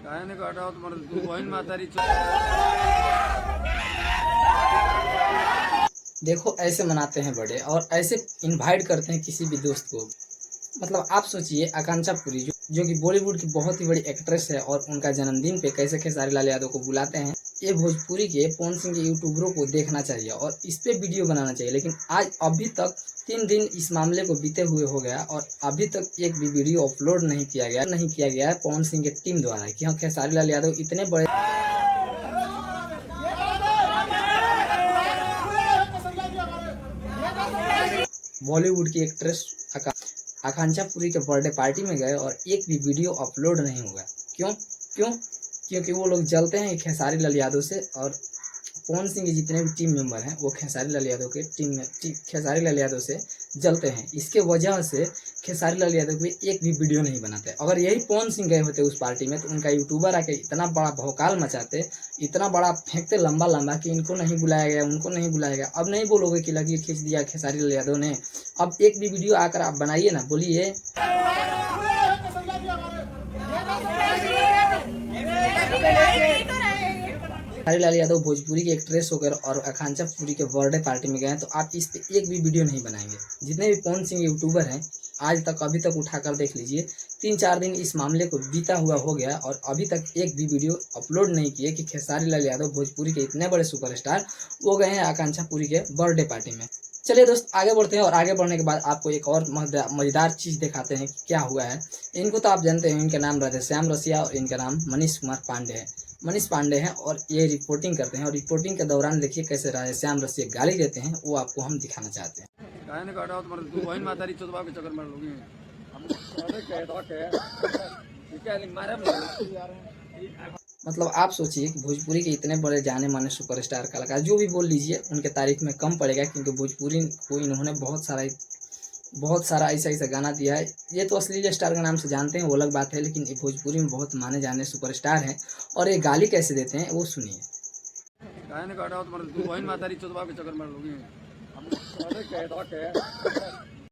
गायने काटा हो तुम्हारे तू बहन मातारी देखो ऐसे मनाते हैं बर्थडे और ऐसे इनवाइट करते हैं किसी भी दोस्त को। मतलब आप सोचिए आकांक्षा पुरी जो कि बॉलीवुड की बहुत ही बड़ी एक्ट्रेस है और उनका जन्मदिन पे कैसे खेसारी लाल यादव को बुलाते हैं। ये भोजपुरी के पवन सिंह के यूट्यूबरों को देखना चाहिए और इस पे वीडियो बनाना चाहिए। लेकिन आज अभी तक 3 दिन इस मामले को बीते हुए हो गया और अभी तक एक भी वीडियो अपलोड नहीं किया गया है पवन सिंह की टीम द्वारा कि हाँ खेसारी लाल यादव इतने बड़े बॉलीवुड की एक्ट्रेस आकांक्षा पुरी के बर्थडे पार्टी में गए और एक भी वीडियो अपलोड नहीं हुआ। क्यों क्यों क्योंकि वो लोग जलते हैं खेसारी लाल यादव से और पवन सिंह के जितने भी टीम मेंबर हैं वो खेसारी लाल यादव के खेसारी लाल यादव से जलते हैं। इसके वजह से खेसारी लाल यादव पे एक भी वीडियो नहीं बनाते। अगर यही पवन सिंह गए होते उस पार्टी में तो उनका यूट्यूबर आके इतना बड़ा भौकाल मचाते, इतना बड़ा फेंकते लंबा लंबा कि इनको नहीं बुलाया गया, उनको नहीं बुलाया गया। अब नहीं बोलोगे कि लगी खींच दिया खेसारी लाल यादव ने। अब एक भी वीडियो आकर आप बनाइए ना, बोलिए खेसारी लाल यादव भोजपुरी की एक्ट्रेस होकर और आकांक्षा पुरी के बर्थडे पार्टी में गए हैं तो आप इस पे एक भी वीडियो नहीं बनाएंगे। जितने भी पवन सिंह यूट्यूबर हैं आज तक अभी तक उठाकर देख लीजिए, 3-4 दिन इस मामले को बीता हुआ हो गया और अभी तक एक भी वीडियो अपलोड नहीं किए कि खेसारी लाल यादव भोजपुरी के इतने बड़े सुपरस्टार वो गए हैं आकांक्षा पुरी के बर्थडे पार्टी में। चलिए दोस्त आगे बढ़ते हैं और आगे बढ़ने के बाद आपको एक और मजेदार चीज़ दिखाते हैं कि क्या हुआ है। इनको तो आप जानते हैं, इनका नाम राधेश्याम रसिया और इनका नाम मनीष कुमार पांडे है। मनीष पांडे हैं और ये रिपोर्टिंग करते हैं और रिपोर्टिंग के दौरान देखिए कैसे राधेश्याम रसिया गाली देते हैं, वो आपको हम दिखाना चाहते हैं। गायने काटा हो तुम्हारे तू बहन मातारी चोदवा के चक्कर मार लोगी मतलब आप सोचिए कि भोजपुरी के इतने बड़े जाने माने सुपरस्टार कलाकार जो भी बोल लीजिए उनके तारीफ में कम पड़ेगा, क्योंकि भोजपुरी को इन्होंने बहुत सारा ऐसा गाना दिया है। ये तो अश्लील स्टार के नाम से जानते हैं वो अलग बात है, लेकिन ये भोजपुरी में बहुत माने जाने सुपरस्टार हैं और ये गाली कैसे देते हैं वो सुनिए। गायने काटा हो तुम्हारे तू बहन मातारी चोदवा के चक्कर मार लोगी